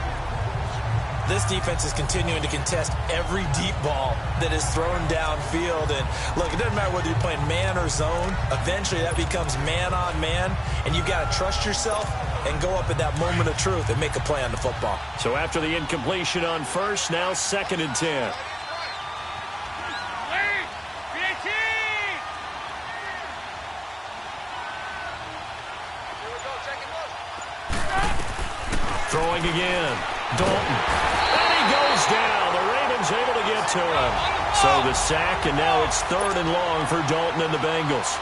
This defense is continuing to contest every deep ball that is thrown downfield. And look, it doesn't matter whether you're playing man or zone. Eventually, that becomes man on man. And you've got to trust yourself and go up at that moment of truth and make a play on the football. So after the incompletion on 1st, now 2nd and 10. Throwing again. Dalton. And he goes down. The Ravens able to get to him. So the sack, and now it's 3rd and long for Dalton and the Bengals.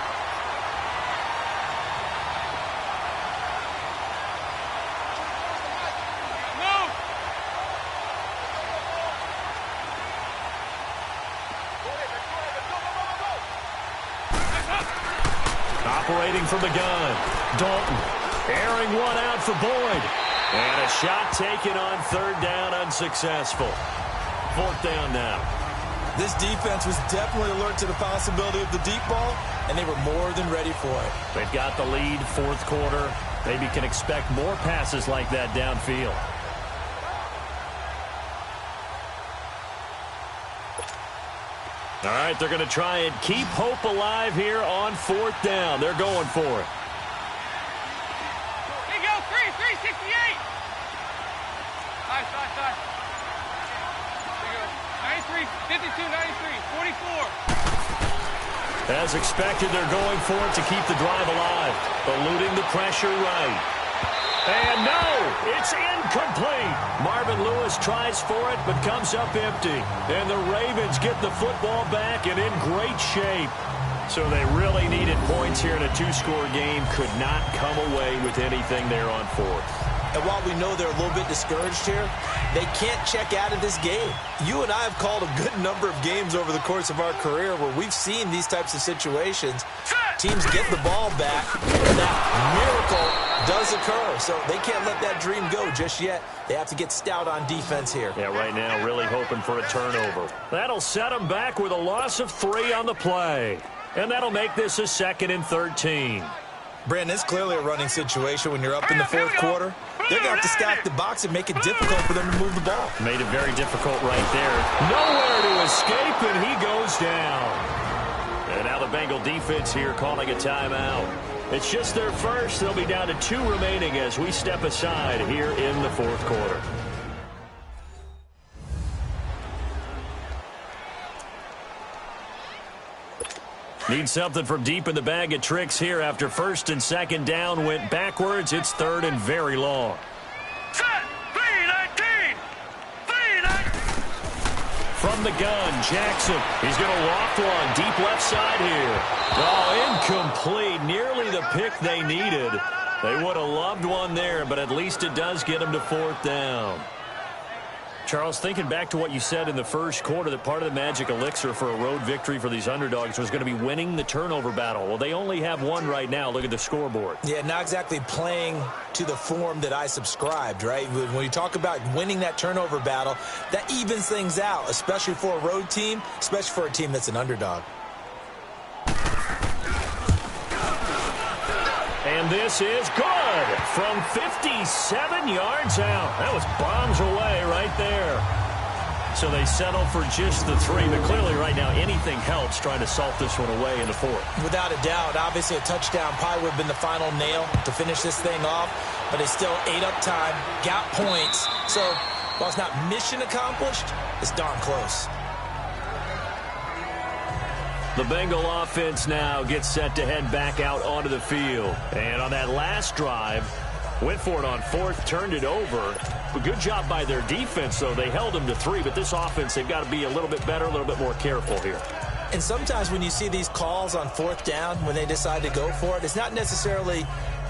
Operating from the gun. Dalton airing one out for Boyd. And a shot taken on 3rd down, unsuccessful. 4th down now. This defense was definitely alert to the possibility of the deep ball, and they were more than ready for it. They've got the lead, 4th quarter. Maybe can expect more passes like that downfield. All right, they're going to try and keep hope alive here on 4th down. They're going for it. 368. Nice. 93, 52, 93, 44. As expected, they're going for it to keep the drive alive. Eluding the pressure right. And no, it's incomplete. Marvin Lewis tries for it, but comes up empty. And the Ravens get the football back and in great shape. So they really needed points here in a 2-score game. Could not come away with anything there on 4th. And while we know they're a little bit discouraged here, they can't check out of this game. You and I have called a good number of games over the course of our career where we've seen these types of situations. Teams get the ball back, and that miracle does occur. So they can't let that dream go just yet. They have to get stout on defense here. Yeah, right now really hoping for a turnover. That'll set them back with a loss of 3 on the play. And that'll make this a 2nd and 13. Brandon, it's clearly a running situation when you're up in the 4th quarter. They're going to have to stack the box and make it difficult for them to move the ball. Made it very difficult right there. Nowhere to escape, and he goes down. And now the Bengal defense here calling a timeout. It's just their first. They'll be down to 2 remaining as we step aside here in the 4th quarter. Need something from deep in the bag of tricks here after 1st and 2nd down went backwards. It's 3rd and very long. Set, 3-19. From the gun, Jackson. He's going to loft one deep left side here. Oh, incomplete. Nearly the pick they needed. They would have loved one there, but at least it does get them to 4th down. Charles, thinking back to what you said in the first quarter, that part of the magic elixir for a road victory for these underdogs was going to be winning the turnover battle. Well, they only have one right now. Look at the scoreboard. Yeah, not exactly playing to the form that I subscribed, right? When you talk about winning that turnover battle, that evens things out, especially for a road team, especially for a team that's an underdog. And this is good from 57 yards out. That was bombs away right there. So they settle for just the 3, but clearly right now anything helps trying to salt this one away in the 4th. Without a doubt, obviously a touchdown probably would have been the final nail to finish this thing off, but it's still ate up time, got points. So while it's not mission accomplished, it's darn close. The Bengal offense now gets set to head back out onto the field. And on that last drive, went for it on 4th, turned it over. A good job by their defense, though. They held them to 3, but this offense, they've got to be a little bit better, a little bit more careful here. And sometimes when you see these calls on 4th down, when they decide to go for it, it's not necessarily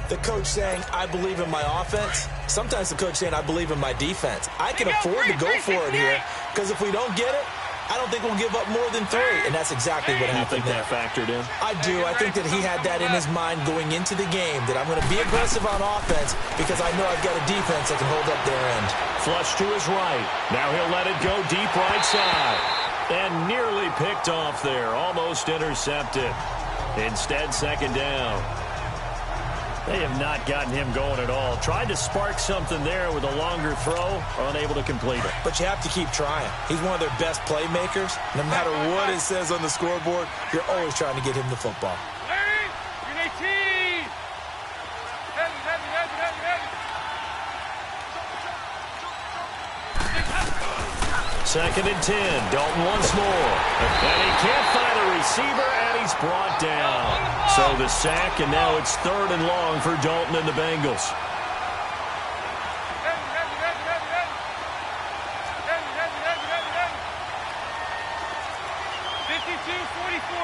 the coach saying, I believe in my offense. Sometimes the coach saying, I believe in my defense. I can afford to go for it here, because if we don't get it, I don't think we'll give up more than 3, and that's exactly what happened. You think that factored in? I do. I think that he had that in his mind going into the game, that I'm going to be aggressive on offense because I know I've got a defense that can hold up their end. Flush to his right. Now he'll let it go deep right side. And nearly picked off there. Almost intercepted. Instead, 2nd down. They have not gotten him going at all. Tried to spark something there with a longer throw, unable to complete it. But you have to keep trying. He's one of their best playmakers. No matter what it says on the scoreboard, you're always trying to get him the football. Second and 10. Dalton once more. And he can't find a receiver, and he's brought down. So the sack, and now it's 3rd and long for Dalton and the Bengals.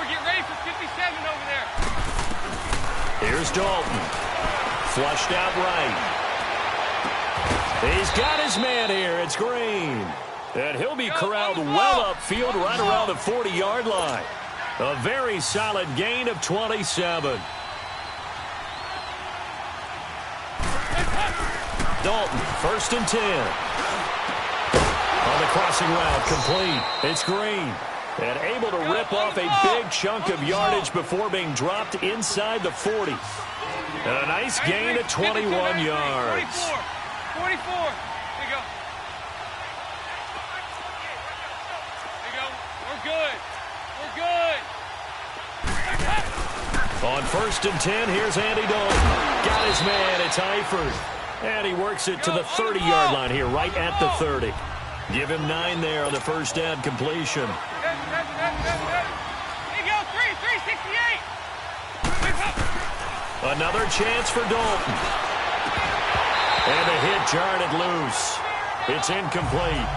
Get ready for 57 over there. Here's Dalton. Flushed out right. He's got his man here. It's Green. And he'll be corralled well upfield right around the 40-yard line. A very solid gain of 27. Dalton, 1st and 10. On the crossing route, complete. It's Green. And able to rip off a big chunk of yardage before being dropped inside the 40. And a nice gain of 21 yards. 44. There you go. We're good. On 1st and 10, here's Andy Dalton. Got his man, it's Eifert. And he works it to the 30-yard line here, right at the 30. Give him 9 there on the first down completion. There you go, 368. Another chance for Dalton. And a hit jarred it loose. It's incomplete.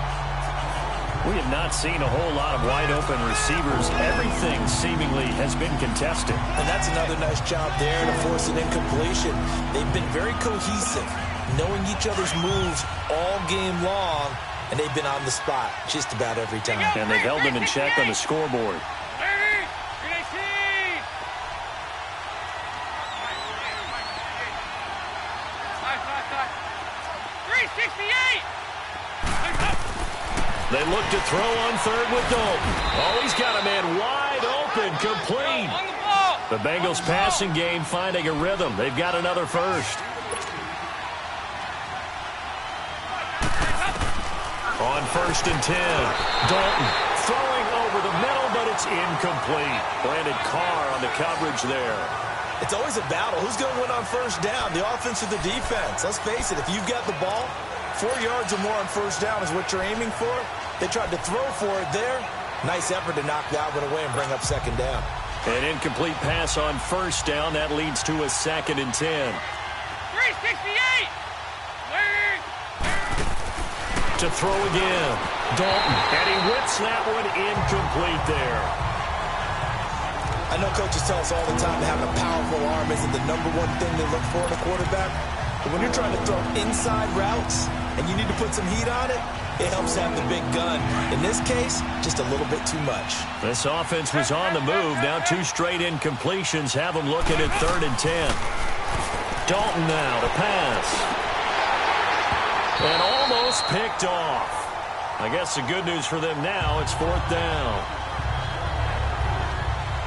We have not seen a whole lot of wide-open receivers. Everything seemingly has been contested. And that's another nice job there to force an incompletion. They've been very cohesive, knowing each other's moves all game long, and they've been on the spot just about every time. And they've held them in check on the scoreboard. 368. They look to throw on 3rd with Dalton. Oh, he's got a man wide open, complete. The Bengals passing game finding a rhythm. They've got another first. On 1st and 10, Dalton throwing over the middle, but it's incomplete. Brandon Carr on the coverage there. It's always a battle. Who's going to win on 1st down, the offense or the defense? Let's face it, if you've got the ball, 4 yards or more on 1st down is what you're aiming for. They tried to throw for it there. Nice effort to knock that one away and bring up 2nd down. An incomplete pass on 1st down. That leads to a 2nd and 10. 368. To throw again. Dalton. And he whips that one incomplete there. I know coaches tell us all the time that having a powerful arm isn't the #1 thing they look for in a quarterback. But when you're trying to throw inside routes and you need to put some heat on it, it helps have the big gun. In this case, just a little bit too much. This offense was on the move. Now 2 straight incompletions have them looking at 3rd and 10. Dalton now to pass. And almost picked off. I guess the good news for them now, it's 4th down.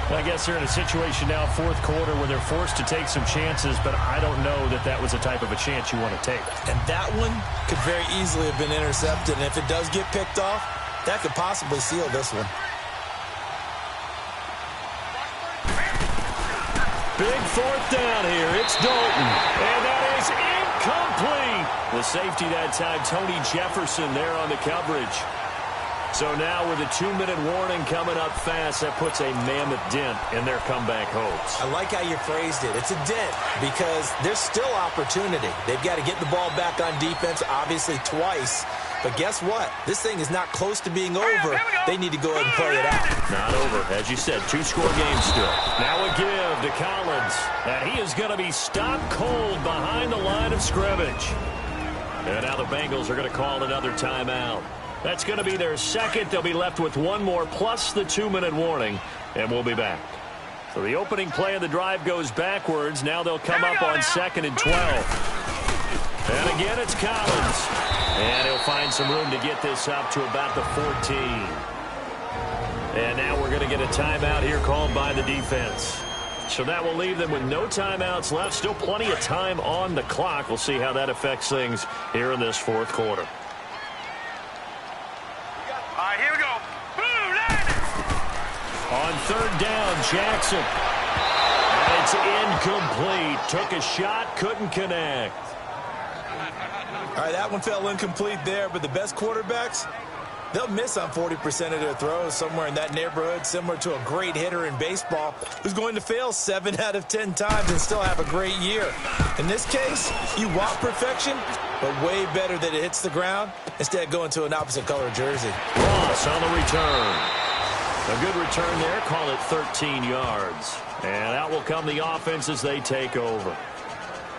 I guess they're in a situation now, 4th quarter, where they're forced to take some chances, but I don't know that that was the type of a chance you want to take. And that one could very easily have been intercepted, and if it does get picked off, that could possibly seal this one. Big 4th down here. It's Dalton. And that is incomplete. The safety that time, Tony Jefferson there on the coverage. So now with a 2-minute warning coming up fast, that puts a mammoth dent in their comeback hopes. I like how you phrased it. It's a dent because there's still opportunity. They've got to get the ball back on defense, obviously twice. But guess what? This thing is not close to being over. They need to go ahead and play it out. Not over. As you said, 2-score game still. Now a give to Collins. And he is going to be stopped cold behind the line of scrimmage. And now the Bengals are going to call another timeout. That's going to be their second. They'll be left with one more plus the 2-minute warning, and we'll be back. So the opening play of the drive goes backwards. Now they'll come up on 2nd and 12. And again, it's Collins. And he'll find some room to get this up to about the 14. And now we're going to get a timeout here called by the defense. So that will leave them with no timeouts left. Still plenty of time on the clock. We'll see how that affects things here in this 4th quarter. All right, here we go. Boom, On 3rd down, Jackson. And it's incomplete. Took a shot, couldn't connect. All right, that one fell incomplete there, but the best quarterbacks, they'll miss on 40% of their throws, somewhere in that neighborhood, similar to a great hitter in baseball who's going to fail 7 out of 10 times and still have a great year. In this case, you want perfection, but way better that it hits the ground instead of going to an opposite color jersey. Ross on the return. A good return there. Call it 13 yards. And out will come the offense as they take over.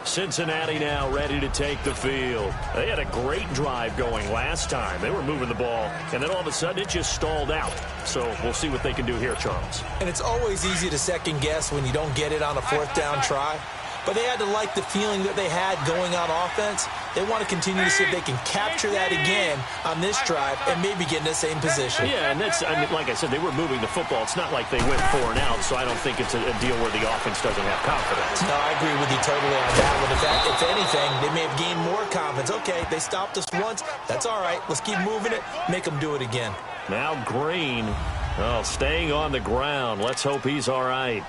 Cincinnati now ready to take the field. They had a great drive going last time. They were moving the ball, and then all of a sudden it just stalled out. So we'll see what they can do here, Charles. And it's always easy to second guess when you don't get it on a 4th down try. But they had to like the feeling that they had going on offense. They want to continue to see if they can capture that again on this drive and maybe get in the same position. Yeah, and that's, I mean, like I said, they were moving the football. It's not like they went 4 and out, so I don't think it's a deal where the offense doesn't have confidence. No, I agree with you totally on that one. In fact, if anything, they may have gained more confidence. Okay, they stopped us once. That's all right. Let's keep moving it. Make them do it again. Now Green, staying on the ground. Let's hope he's all right.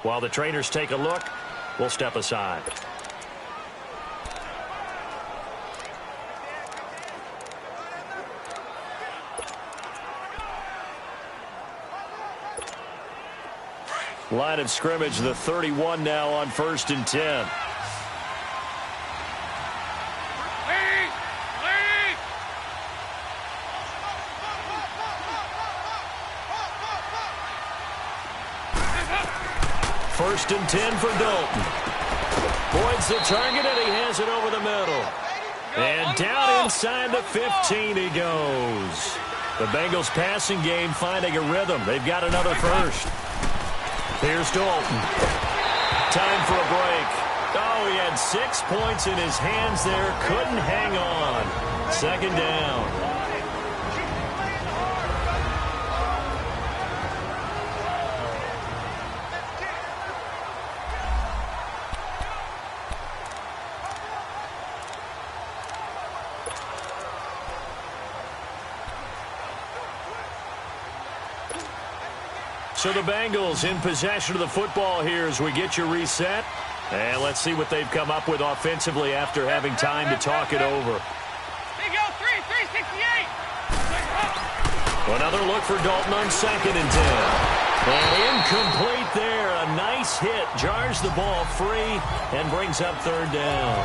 While the trainers take a look, we'll step aside. Line of scrimmage, the 31 now on 1st and 10. First and 10 for Dalton. Points the target, and he has it over the middle. And down inside the 15 he goes. The Bengals passing game finding a rhythm. They've got another first. Here's Dalton. Time for a break. Oh, he had 6 points in his hands there. Couldn't hang on. 2nd down. So the Bengals in possession of the football here as we get you reset. And let's see what they've come up with offensively after having time to talk it over. Here you go, 368. Another look for Dalton on 2nd and 10. And incomplete there. A nice hit. Jars the ball free and brings up 3rd down.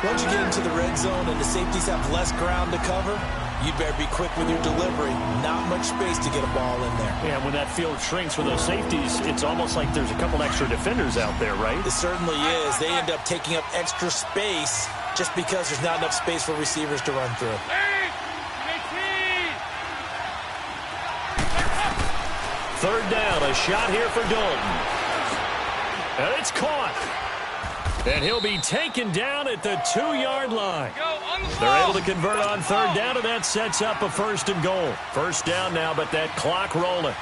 Once you get into the red zone and the safeties have less ground to cover, You better be quick with your delivery. Not much space to get a ball in there. Yeah, when that field shrinks with those safeties, it's almost like there's a couple extra defenders out there, right? It certainly is. They end up taking up extra space just because there's not enough space for receivers to run through. Third down, a shot here for Dalton. And it's caught. And he'll be taken down at the 2-yard line. They're able to convert on third down, and that sets up a 1st and goal. First down now, but that clock rolling.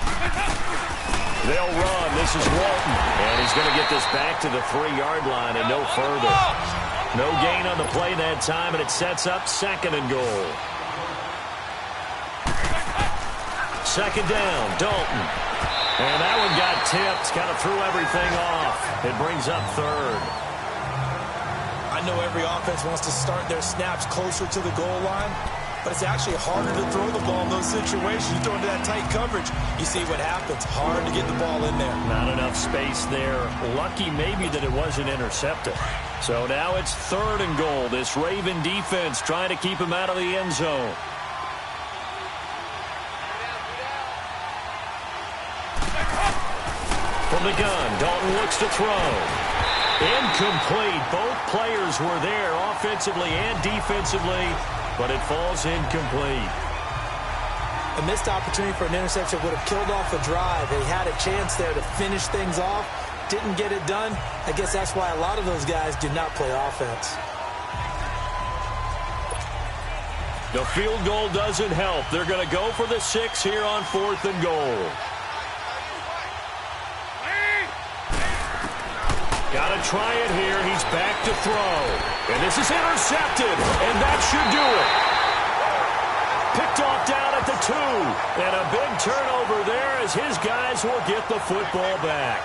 They'll run. This is Walton. And he's going to get this back to the 3-yard line and no further. No gain on the play that time, and it sets up 2nd and goal. Second down, Dalton. And that one got tipped, kind of threw everything off. It brings up 3rd. I know every offense wants to start their snaps closer to the goal line, but it's actually harder to throw the ball in those situations. You throw into that tight coverage, you see what happens. Hard to get the ball in there. Not enough space there. Lucky maybe that it wasn't intercepted. So now it's 3rd and goal. This Raven defense trying to keep him out of the end zone. From the gun, Dalton looks to throw. Incomplete. Both players were there offensively and defensively, but it falls incomplete. A missed opportunity for an interception would have killed off a drive. They had a chance there to finish things off. Didn't get it done. I guess that's why a lot of those guys did not play offense. The field goal doesn't help. They're going to go for the 6 here on 4th and goal. Got to try it here. He's back to throw. And this is intercepted. And that should do it. Picked off down at the 2. And a big turnover there as his guys will get the football back.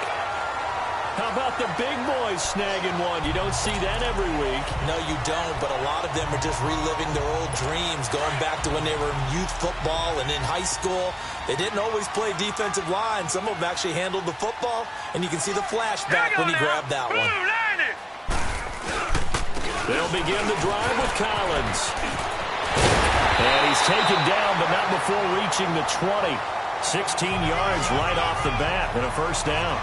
How about the big boys snagging one? You don't see that every week. No, you don't, but a lot of them are just reliving their old dreams, going back to when they were in youth football and in high school. They didn't always play defensive line. Some of them actually handled the football, and you can see the flashback when he grabbed that one. They'll begin the drive with Collins. And he's taken down, but not before reaching the 20. 16 yards right off the bat and a 1st down.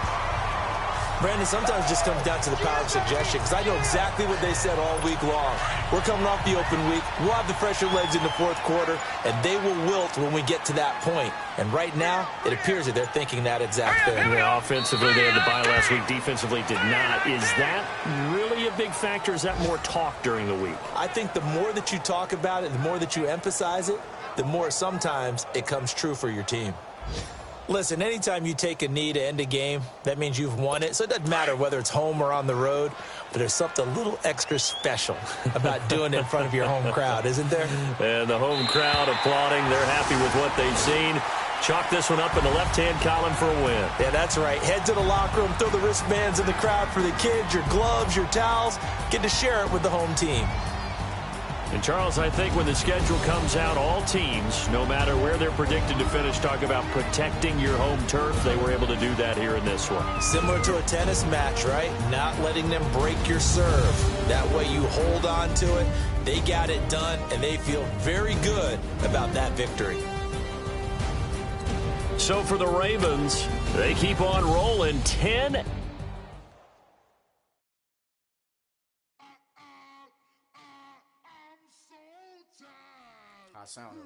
Brandon, sometimes it just comes down to the power of suggestion, because I know exactly what they said all week long. We're coming off the open week. We'll have the fresher legs in the 4th quarter, and they will wilt when we get to that point. And right now, it appears that they're thinking that exact thing. Yeah, offensively, they had the bye last week. Defensively, did not. Is that really a big factor? Is that more talk during the week? I think the more that you talk about it, the more that you emphasize it, the more sometimes it comes true for your team. Listen, anytime you take a knee to end a game, that means you've won it. So it doesn't matter whether it's home or on the road, but there's something a little extra special about doing it in front of your home crowd, isn't there? And the home crowd applauding. They're happy with what they've seen. Chalk this one up in the left-hand column for a win. Yeah, that's right. Head to the locker room, throw the wristbands in the crowd for the kids, your gloves, your towels. Get to share it with the home team. And, Charles, I think when the schedule comes out, all teams, no matter where they're predicted to finish, talk about protecting your home turf. They were able to do that here in this one. Similar to a tennis match, right? Not letting them break your serve. That way you hold on to it. They got it done, and they feel very good about that victory. So for the Ravens, they keep on rolling 10. I sound